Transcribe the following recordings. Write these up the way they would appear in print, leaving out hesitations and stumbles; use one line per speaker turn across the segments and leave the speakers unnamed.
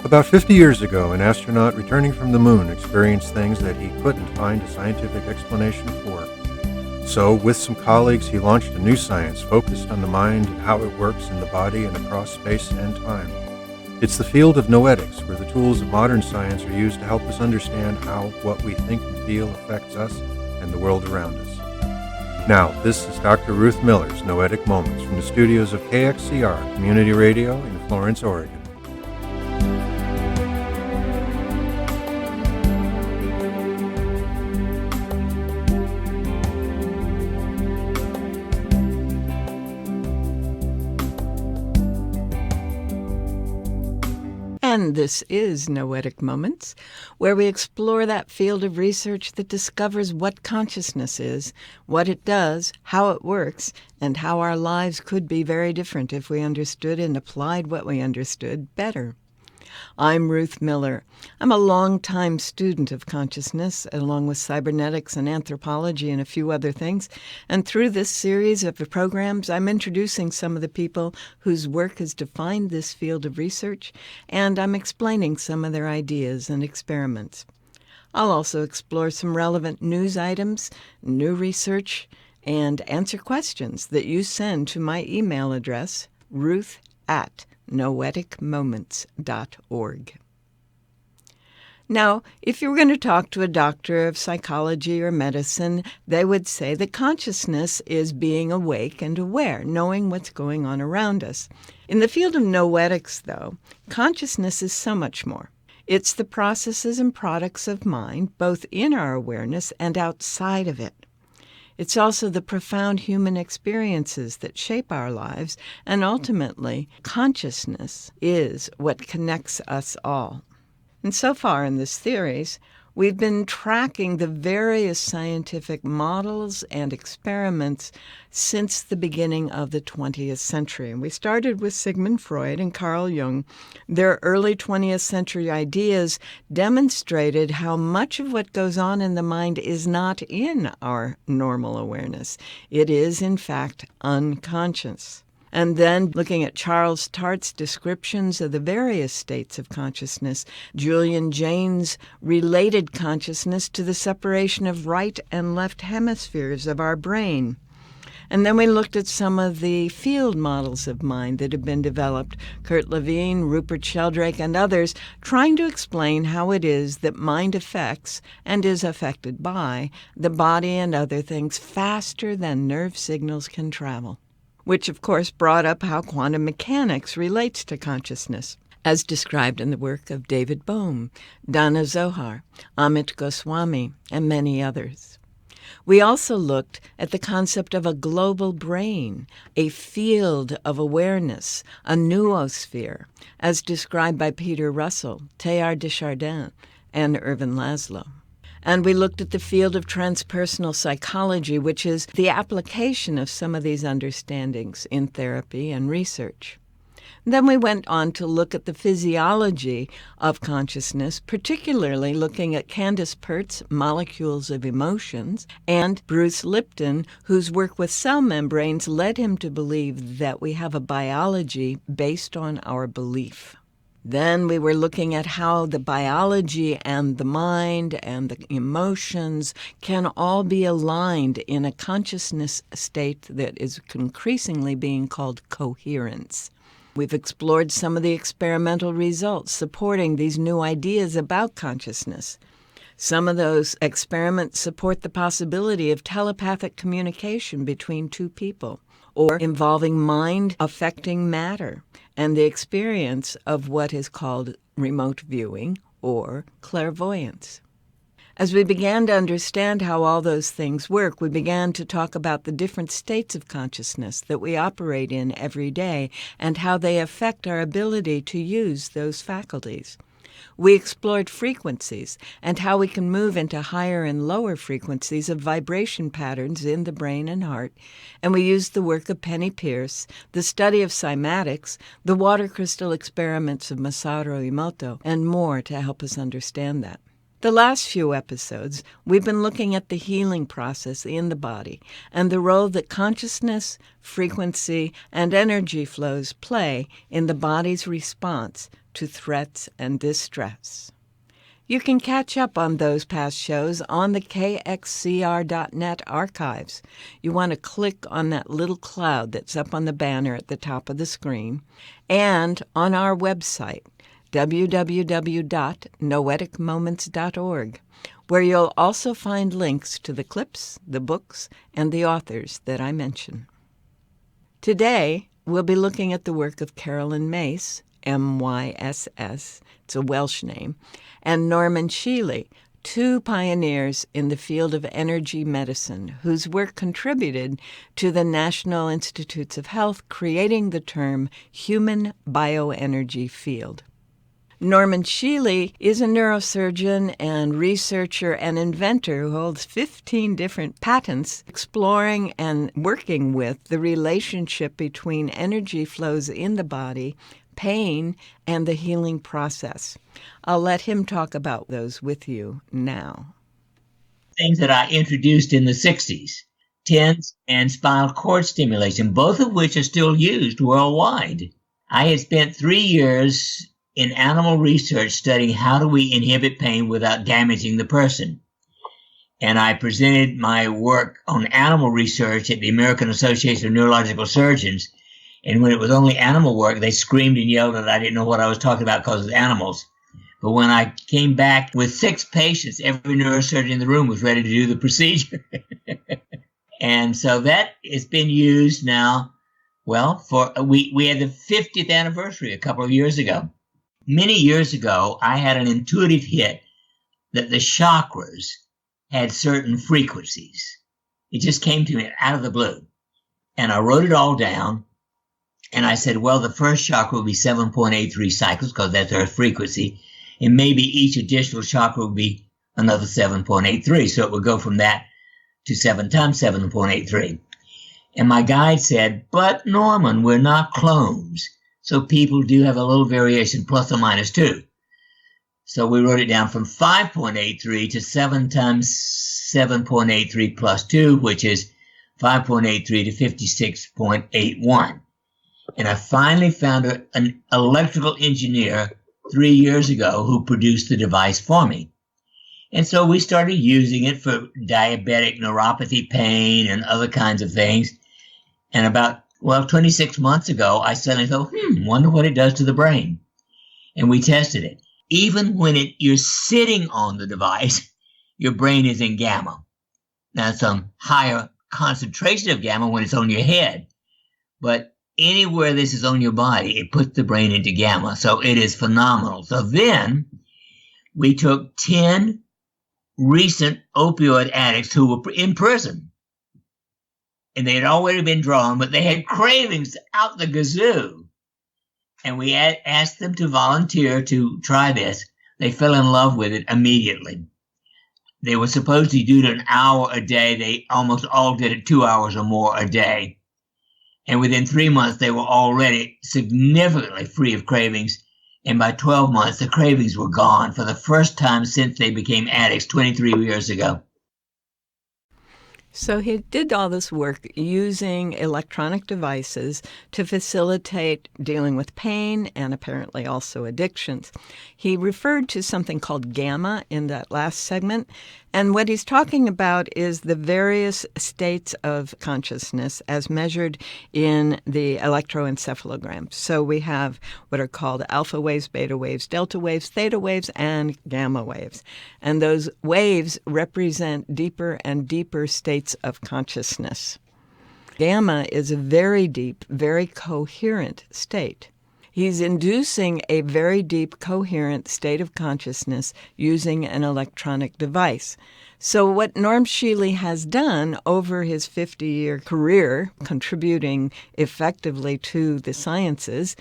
About 50 years ago, an astronaut returning from the moon experienced things that he couldn't find a scientific explanation for. So, with some colleagues, he launched a new science focused on the mind and how it works in the body and across space and time. It's the field of Noetics, where the tools of modern science are used to help us understand how what we think and feel affects us and the world around us. Now, this is Dr. Ruth Miller's Noetic Moments from the studios of KXCR Community Radio in Florence, Oregon.
And this is Noetic Moments, where we explore that field of research that discovers what consciousness is, what it does, how it works, and how our lives could be very different if we understood and applied what we understood better. I'm Ruth Miller. I'm a long-time student of consciousness, along with cybernetics and anthropology and a few other things. And through this series of programs, I'm introducing some of the people whose work has defined this field of research, and I'm explaining some of their ideas and experiments. I'll also explore some relevant news items, new research, and answer questions that you send to my email address, ruth@noeticmoments.org. Now, if you were going to talk to a doctor of psychology or medicine, they would say that consciousness is being awake and aware, knowing what's going on around us. In the field of noetics, though, consciousness is so much more. It's the processes and products of mind, both in our awareness and outside of it. It's also the profound human experiences that shape our lives, and ultimately, consciousness is what connects us all. And so far in this series, we've been tracking the various scientific models and experiments since the beginning of the 20th century. And we started with Sigmund Freud and Carl Jung. Their early 20th century ideas demonstrated how much of what goes on in the mind is not in our normal awareness. It is, in fact, unconscious. And then, looking at Charles Tart's descriptions of the various states of consciousness, Julian Jaynes related consciousness to the separation of right and left hemispheres of our brain. And then we looked at some of the field models of mind that have been developed, Kurt Lewin, Rupert Sheldrake, and others, trying to explain how it is that mind affects and is affected by the body and other things faster than nerve signals can travel, which of course brought up how quantum mechanics relates to consciousness, as described in the work of David Bohm, Dana Zohar, Amit Goswami, and many others. We also looked at the concept of a global brain, a field of awareness, a noosphere, as described by Peter Russell, Teilhard de Chardin, and Ervin Laszlo. And we looked at the field of transpersonal psychology, which is the application of some of these understandings in therapy and research. Then we went on to look at the physiology of consciousness, particularly looking at Candace Pert's Molecules of Emotions and Bruce Lipton, whose work with cell membranes led him to believe that we have a biology based on our belief. Then we were looking at how the biology and the mind and the emotions can all be aligned in a consciousness state that is increasingly being called coherence. We've explored some of the experimental results supporting these new ideas about consciousness. Some of those experiments support the possibility of telepathic communication between two people, or involving mind affecting matter, and the experience of what is called remote viewing or clairvoyance. As we began to understand how all those things work, we began to talk about the different states of consciousness that we operate in every day and how they affect our ability to use those faculties. We explored frequencies and how we can move into higher and lower frequencies of vibration patterns in the brain and heart, and we used the work of Penny Pierce, the study of cymatics, the water crystal experiments of Masaru Emoto, and more to help us understand that. The last few episodes, we've been looking at the healing process in the body and the role that consciousness, frequency, and energy flows play in the body's response to threats and distress. You can catch up on those past shows on the KXCR.net archives. You want to click on that little cloud that's up on the banner at the top of the screen, and on our website, www.noeticmoments.org, where you'll also find links to the clips, the books, and the authors that I mention. Today, we'll be looking at the work of Carolyn Myss, M-Y-S-S, it's a Welsh name, and Norman Shealy, two pioneers in the field of energy medicine whose work contributed to the National Institutes of Health creating the term human bioenergy field. Norman Shealy is a neurosurgeon and researcher and inventor who holds 15 different patents exploring and working with the relationship between energy flows in the body, pain, and the healing process. I'll let him talk about those with you now.
Things that I introduced in the 60s, TENS and spinal cord stimulation, both of which are still used worldwide. I had spent 3 years in animal research studying how do we inhibit pain without damaging the person. And I presented my work on animal research at the American Association of Neurological Surgeons. And when it was only animal work, they screamed and yelled that I didn't know what I was talking about because of animals. But when I came back with 6 patients, every neurosurgeon in the room was ready to do the procedure. And so that has been used now, well, we had the 50th anniversary a couple of years ago. Many years ago, I had an intuitive hit that the chakras had certain frequencies. It just came to me out of the blue. And I wrote it all down. And I said, well, the first chakra will be 7.83 cycles because that's our frequency. And maybe each additional chakra will be another 7.83. So it would go from that to 7 times 7.83. And my guide said, but Norman, we're not clones. So people do have a little variation, plus or minus 2. So we wrote it down from 5.83 to 7 times 7.83 plus 2, which is 5.83 to 56.81. And I finally found an electrical engineer 3 years ago who produced the device for me. And so we started using it for diabetic neuropathy pain and other kinds of things. And about 26 months ago, I suddenly thought, wonder what it does to the brain. And we tested it. Even when you're sitting on the device, your brain is in gamma. Now, some higher concentration of gamma when it's on your head. But anywhere this is on your body, it puts the brain into gamma. So it is phenomenal. So then we took 10 recent opioid addicts who were in prison. And they had already been drawn, but they had cravings out the gazoo. And we asked them to volunteer to try this. They fell in love with it immediately. They were supposed to do it an hour a day. They almost all did it 2 hours or more a day. And within 3 months, they were already significantly free of cravings. And by 12 months, the cravings were gone for the first time since they became addicts 23 years ago.
So he did all this work using electronic devices to facilitate dealing with pain and apparently also addictions. He referred to something called gamma in that last segment. And what he's talking about is the various states of consciousness as measured in the electroencephalogram. So we have what are called alpha waves, beta waves, delta waves, theta waves, and gamma waves. And those waves represent deeper and deeper states of consciousness. Gamma is a very deep, very coherent state. He's inducing a very deep, coherent state of consciousness using an electronic device. So what Norm Shealy has done over his 50-year career, contributing effectively to the sciences,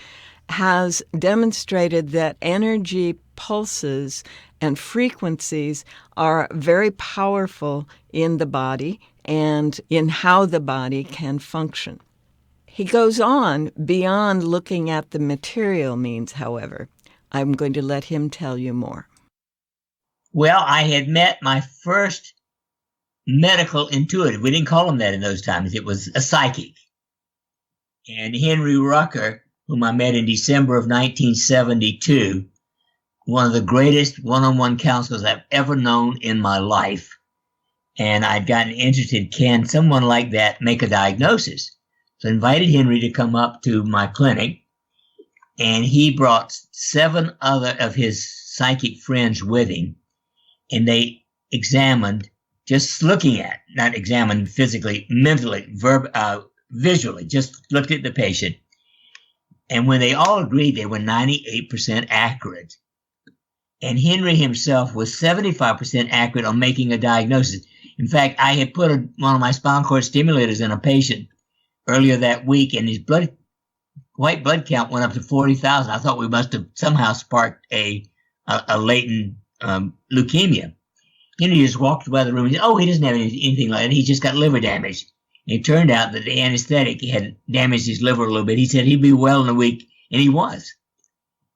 has demonstrated that energy pulses and frequencies are very powerful in the body and in how the body can function. He goes on beyond looking at the material means, however. I'm going to let him tell you more.
Well, I had met my first medical intuitive. We didn't call him that in those times. It was a psychic. And Henry Rucker, whom I met in December of 1972, one of the greatest one-on-one counselors I've ever known in my life. And I'd gotten interested, can someone like that make a diagnosis? So I invited Henry to come up to my clinic, and he brought 7 other of his psychic friends with him, and they examined, just looking at, not examined physically, mentally, visually, just looked at the patient. And when they all agreed, they were 98% accurate. And Henry himself was 75% accurate on making a diagnosis. In fact, I had put one of my spinal cord stimulators in a patient earlier that week, and his white blood count went up to 40,000. I thought we must have somehow sparked a latent leukemia. Henry just walked by the room and said, "Oh, he doesn't have anything like that. He just got liver damage." And it turned out that the anesthetic had damaged his liver a little bit. He said he'd be well in a week, and he was.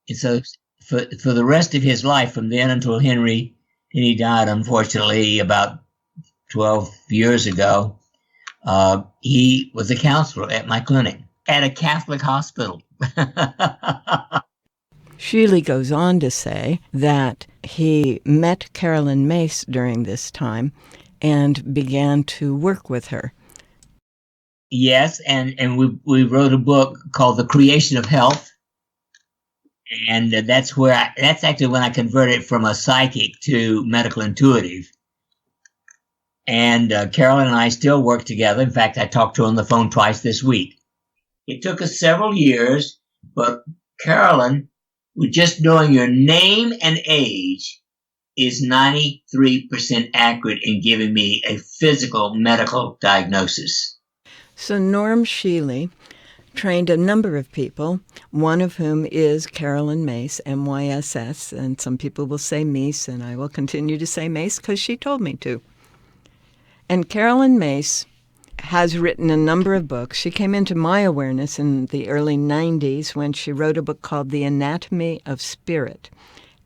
And so for the rest of his life, from then until Henry died, unfortunately, about 12 years ago, he was a counselor at my clinic at a Catholic hospital.
Shealy goes on to say that he met Carolyn Myss during this time and began to work with her.
Yes, and we wrote a book called The Creation of Health. And that's actually when I converted from a psychic to medical intuitive. And Carolyn and I still work together. In fact, I talked to her on the phone twice this week. It took us several years, but Carolyn, with just knowing your name and age, is 93% accurate in giving me a physical medical diagnosis.
So Norm Shealy trained a number of people, one of whom is Carolyn Myss, M-Y-S-S, and some people will say Myss, and I will continue to say Myss because she told me to. And Carolyn Myss has written a number of books. She came into my awareness in the early 90s when she wrote a book called The Anatomy of Spirit.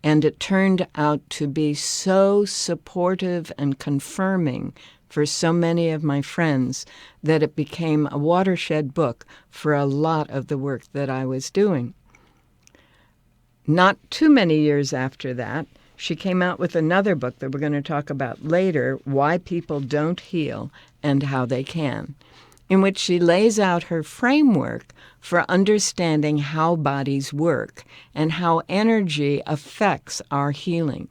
And it turned out to be so supportive and confirming for so many of my friends that it became a watershed book for a lot of the work that I was doing. Not too many years after that, she came out with another book that we're going to talk about later, Why People Don't Heal and How They Can, in which she lays out her framework for understanding how bodies work and how energy affects our healing.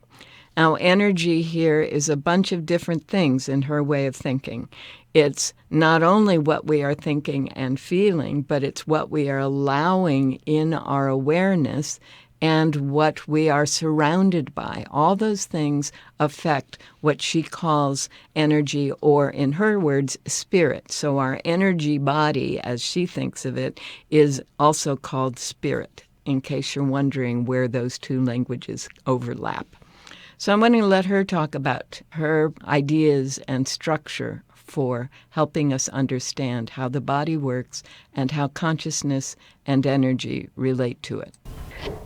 Now, energy here is a bunch of different things in her way of thinking. It's not only what we are thinking and feeling, but it's what we are allowing in our awareness and what we are surrounded by. All those things affect what she calls energy, or in her words, spirit. So our energy body, as she thinks of it, is also called spirit, in case you're wondering where those two languages overlap. So I'm going to let her talk about her ideas and structure for helping us understand how the body works and how consciousness and energy relate to it.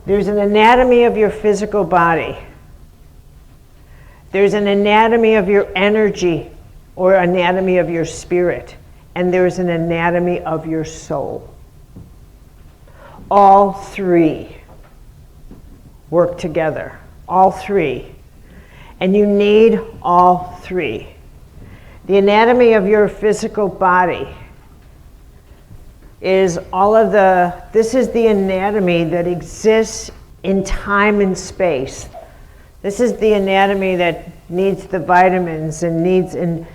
There's an anatomy of your physical body. There's an anatomy of your energy or anatomy of your spirit. And there's an anatomy of your soul. All three work together. All three. And you need all three. The anatomy of your physical body is this is the anatomy that exists in time and space. This is the anatomy that needs the vitamins and needs, and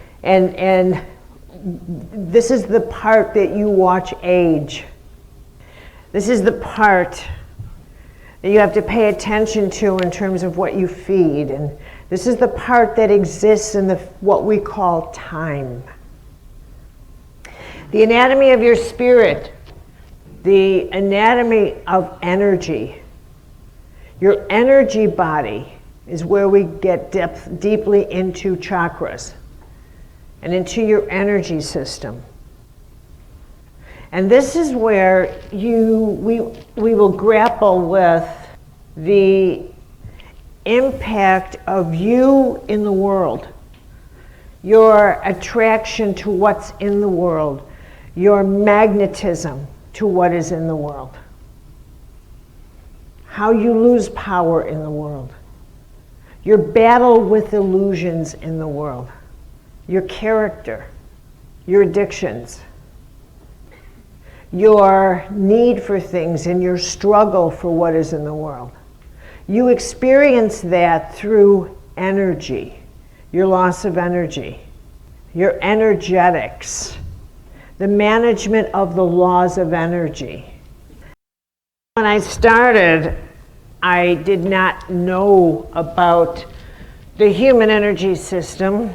this is the part that you watch age. This is the part that you have to pay attention to in terms of what you feed, and this is the part that exists in what we call time. The anatomy of your spirit, the anatomy of energy. Your energy body is where we get deeply into chakras and into your energy system. And this is where we will grapple with the impact of you in the world, your attraction to what's in the world, your magnetism to what is in the world, how you lose power in the world, your battle with illusions in the world, your character, your addictions, your need for things and your struggle for what is in the world. You experience that through energy, your loss of energy, your energetics, the management of the laws of energy. When I started, I did not know about the human energy system.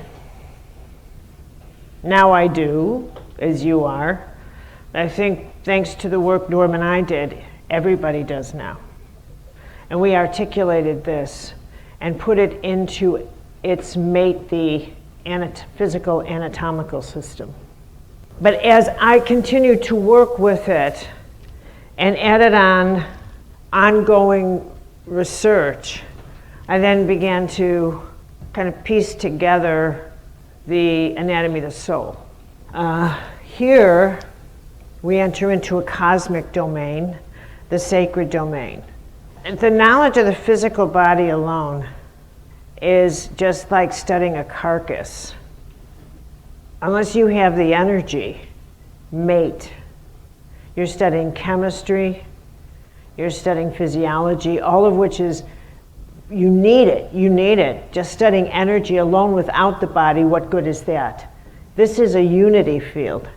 Now I do, as you are. I think thanks to the work Norm and I did, everybody does now. And we articulated this and put it into its mate, the physical anatomical system. But as I continued to work with it and added on ongoing research, I then began to kind of piece together the anatomy of the soul. Here, we enter into a cosmic domain, the sacred domain. And the knowledge of the physical body alone is just like studying a carcass. Unless you have the energy, mate, you're studying chemistry, you're studying physiology, all of which is, you need it. Just studying energy alone without the body, what good is that? This is a unity field.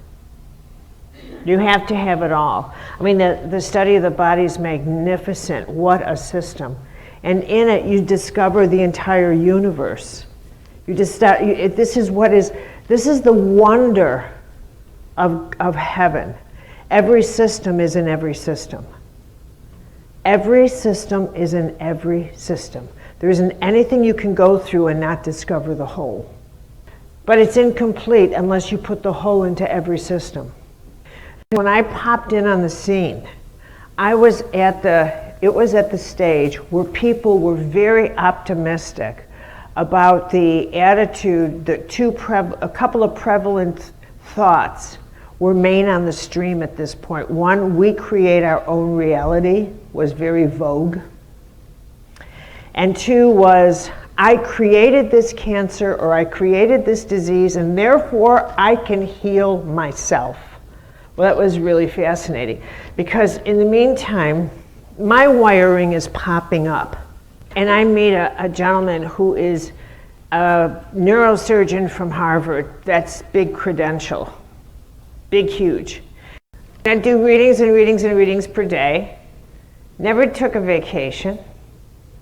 You have to have it all. I mean, the study of the body is magnificent. What a system. And in it, you discover the entire universe. This is the wonder of heaven. Every system is in every system. Every system is in every system. There isn't anything you can go through and not discover the whole. But it's incomplete unless you put the whole into every system. When I popped in on the scene, it was at the stage where people were very optimistic about the attitude. A couple of prevalent thoughts were main on the stream at this point. One, we create our own reality, was very vogue. And two was, I created this cancer or I created this disease and therefore I can heal myself. Well, that was really fascinating because in the meantime, my wiring is popping up. And I meet a gentleman who is a neurosurgeon from Harvard. That's big credential, big, huge. I do readings and readings and readings per day. Never took a vacation.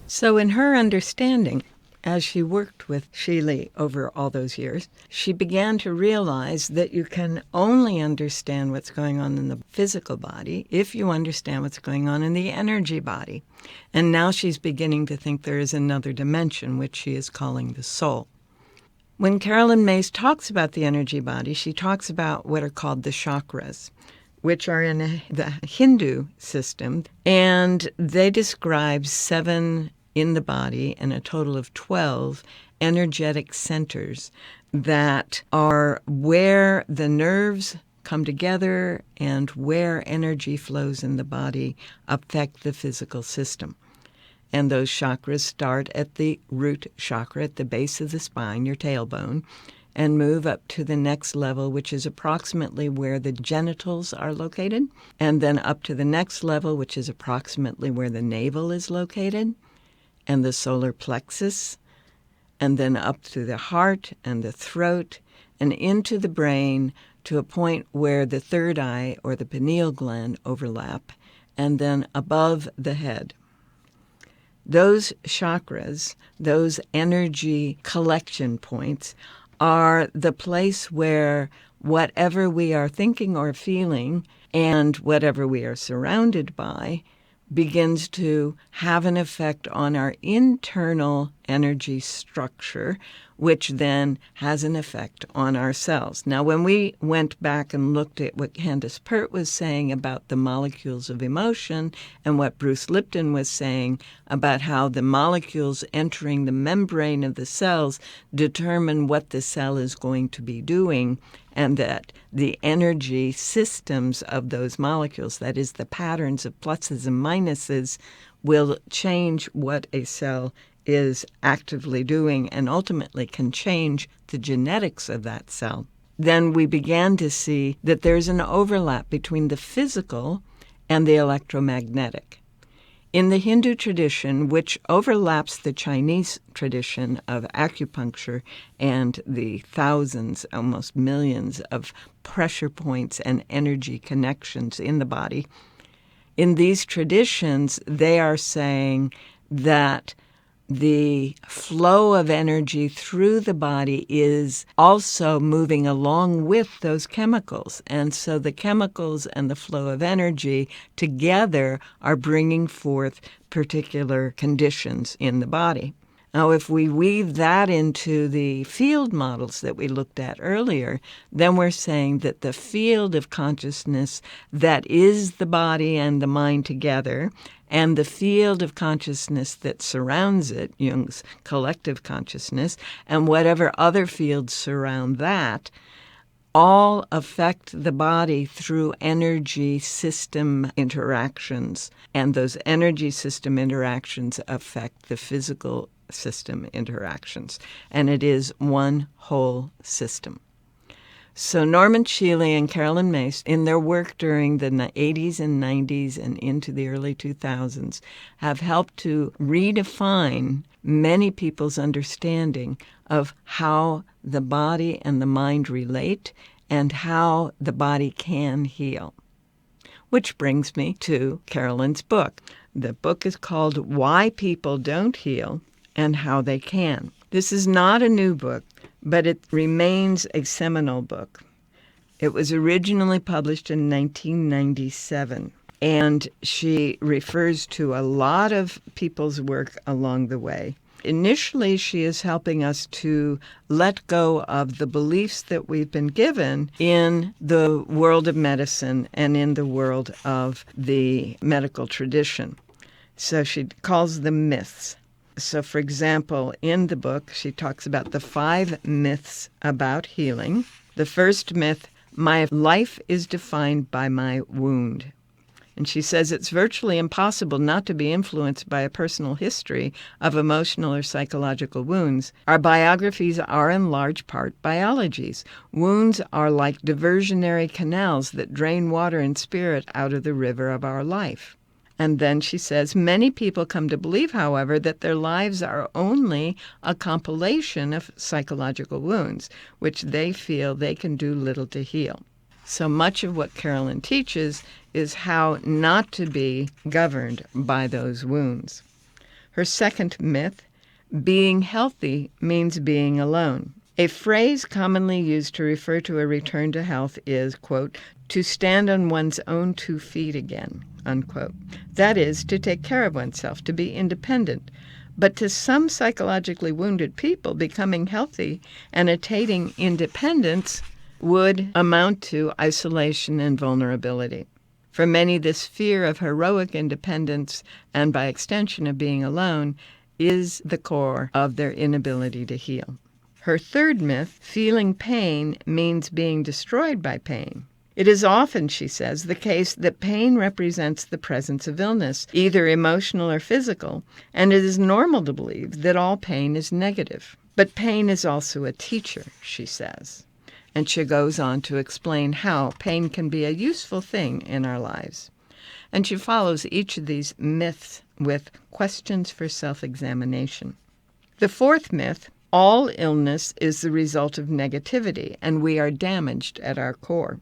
So in her understanding, as she worked with Shealy over all those years, she began to realize that you can only understand what's going on in the physical body if you understand what's going on in the energy body. And now she's beginning to think there is another dimension, which she is calling the soul. When Carolyn Myss talks about the energy body, she talks about what are called the chakras, which are in the Hindu system, and they describe 7 in the body and a total of 12 energetic centers that are where the nerves come together and where energy flows in the body affect the physical system. And those chakras start at the root chakra at the base of the spine, your tailbone, and move up to the next level, which is approximately where the genitals are located, and then up to the next level, which is approximately where the navel is located, and the solar plexus, and then up to the heart and the throat, and into the brain to a point where the third eye or the pineal gland overlap, and then above the head. Those chakras, those energy collection points, are the place where whatever we are thinking or feeling and whatever we are surrounded by begins to have an effect on our internal energy structure, which then has an effect on our cells. Now, when we went back and looked at what Candace Pert was saying about the molecules of emotion and what Bruce Lipton was saying about how the molecules entering the membrane of the cells determine what the cell is going to be doing, and that the energy systems of those molecules, that is, the patterns of pluses and minuses, will change what a cell is actively doing and ultimately can change the genetics of that cell. Then we began to see that there's an overlap between the physical and the electromagnetic. In the Hindu tradition, which overlaps the Chinese tradition of acupuncture and the thousands, almost millions of pressure points and energy connections in the body, in these traditions, they are saying that the flow of energy through the body is also moving along with those chemicals. And so the chemicals and the flow of energy together are bringing forth particular conditions in the body. Now, if we weave that into the field models that we looked at earlier, then we're saying that the field of consciousness that is the body and the mind together, and the field of consciousness that surrounds it, Jung's collective consciousness, and whatever other fields surround that, all affect the body through energy system interactions. And those energy system interactions affect the physical system interactions. And it is one whole system. So Norman Shealy and Carolyn Myss, in their work during the 80s and 90s and into the early 2000s, have helped to redefine many people's understanding of how the body and the mind relate and how the body can heal. Which brings me to Carolyn's book. The book is called Why People Don't Heal and How They Can. This is not a new book, but it remains a seminal book. It was originally published in 1997, and she refers to a lot of people's work along the way. Initially, she is helping us to let go of the beliefs that we've been given in the world of medicine and in the world of the medical tradition. So she calls them myths. So, for example, in the book, she talks about the 5 myths about healing. The first myth, my life is defined by my wound. And she says it's virtually impossible not to be influenced by a personal history of emotional or psychological wounds. Our biographies are in large part biologies. Wounds are like diversionary canals that drain water and spirit out of the river of our life. And then she says, many people come to believe, however, that their lives are only a compilation of psychological wounds, which they feel they can do little to heal. So much of what Carolyn teaches is how not to be governed by those wounds. Her second myth, being healthy means being alone. A phrase commonly used to refer to a return to health is, quote, to stand on one's own 2 feet again, unquote. That is, to take care of oneself, to be independent. But to some psychologically wounded people, becoming healthy and attaining independence would amount to isolation and vulnerability. For many, this fear of heroic independence, and by extension of being alone, is the core of their inability to heal. Her third myth, feeling pain means being destroyed by pain. It is often, she says, the case that pain represents the presence of illness, either emotional or physical, and it is normal to believe that all pain is negative. But pain is also a teacher, she says. And she goes on to explain how pain can be a useful thing in our lives. And she follows each of these myths with questions for self-examination. The fourth myth, all illness is the result of negativity, and we are damaged at our core.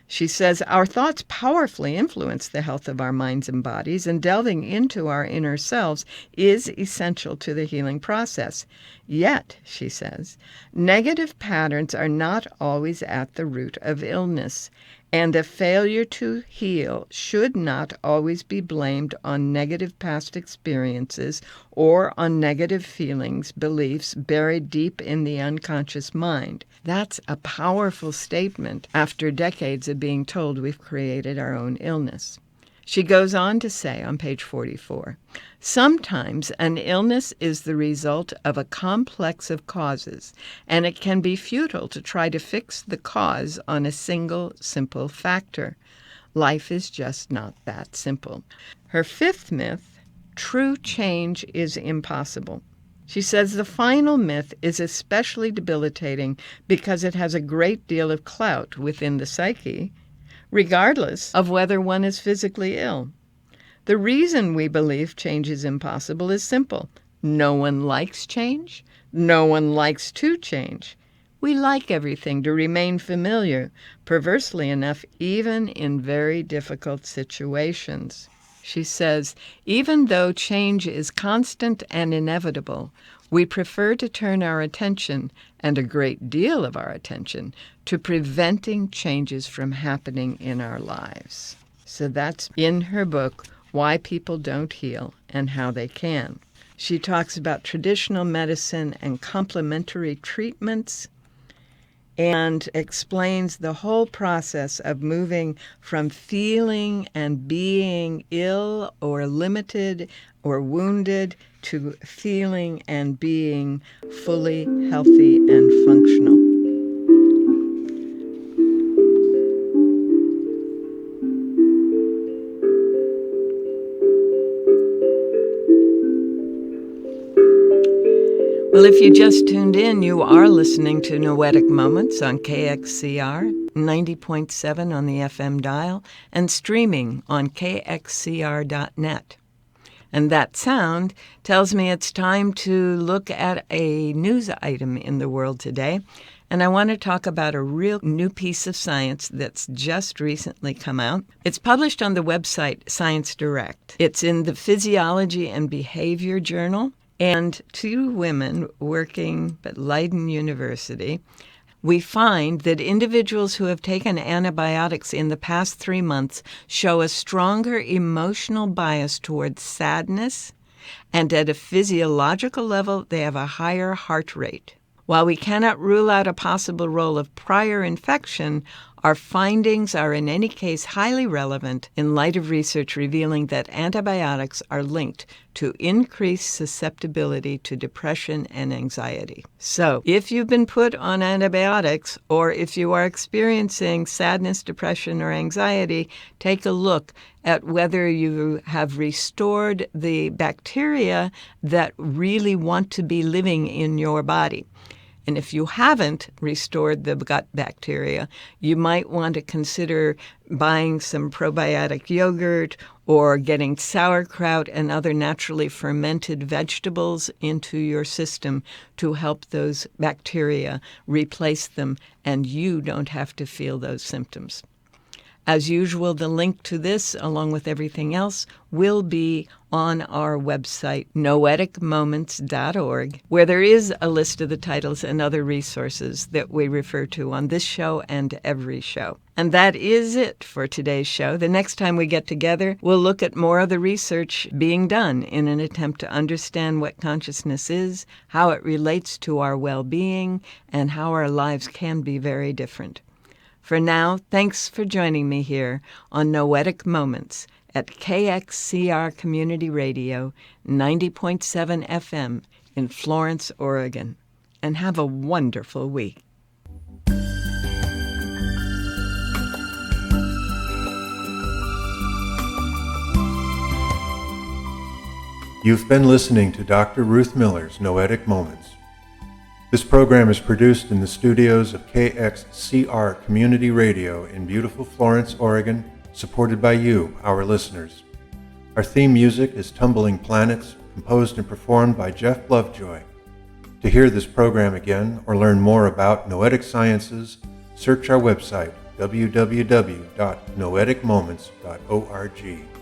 She says, our thoughts powerfully influence the health of our minds and bodies, and delving into our inner selves is essential to the healing process. Yet, she says, negative patterns are not always at the root of illness. and a failure to heal should not always be blamed on negative past experiences or on negative feelings, beliefs buried deep in the unconscious mind. That's a powerful statement after decades of being told we've created our own illness. She goes on to say on page 44, sometimes an illness is the result of a complex of causes, and it can be futile to try to fix the cause on a single simple factor. Life is just not that simple. Her fifth myth, true change is impossible. She says the final myth is especially debilitating because it has a great deal of clout within the psyche, regardless of whether one is physically ill. The reason we believe change is impossible is simple. No one likes change. No one likes to change. We like everything to remain familiar, perversely enough, even in very difficult situations. She says, even though change is constant and inevitable, we prefer to turn our attention, and a great deal of our attention, to preventing changes from happening in our lives. So that's in her book, Why People Don't Heal and How They Can. She talks about traditional medicine and complementary treatments and explains the whole process of moving from feeling and being ill or limited or wounded to feeling and being fully healthy and functional. Well, if you just tuned in, you are listening to Noetic Moments on KXCR, 90.7 on the FM dial, and streaming on KXCR.net. And that sound tells me it's time to look at a news item in the world today. And I want to talk about a real new piece of science that's just recently come out. It's published on the website Science Direct. It's in the Physiology and Behavior Journal. And two women working at Leiden University, we find that individuals who have taken antibiotics in the past 3 months show a stronger emotional bias towards sadness, and at a physiological level, they have a higher heart rate. While we cannot rule out a possible role of prior infection, our findings are in any case highly relevant in light of research revealing that antibiotics are linked to increased susceptibility to depression and anxiety. So, if you've been put on antibiotics, or if you are experiencing sadness, depression, or anxiety, take a look at whether you have restored the bacteria that really want to be living in your body. And if you haven't restored the gut bacteria, you might want to consider buying some probiotic yogurt or getting sauerkraut and other naturally fermented vegetables into your system to help those bacteria replace them, and you don't have to feel those symptoms. As usual, the link to this, along with everything else, will be on our website, noeticmoments.org, where there is a list of the titles and other resources that we refer to on this show and every show. And that is it for today's show. The next time we get together, we'll look at more of the research being done in an attempt to understand what consciousness is, how it relates to our well-being, and how our lives can be very different. For now, thanks for joining me here on Noetic Moments at KXCR Community Radio, 90.7 FM in Florence, Oregon. And have a wonderful week.
You've been listening to Dr. Ruth Miller's Noetic Moments. This program is produced in the studios of KXCR Community Radio in beautiful Florence, Oregon, supported by you, our listeners. Our theme music is Tumbling Planets, composed and performed by Jeff Lovejoy. To hear this program again or learn more about Noetic Sciences, search our website, www.noeticmoments.org.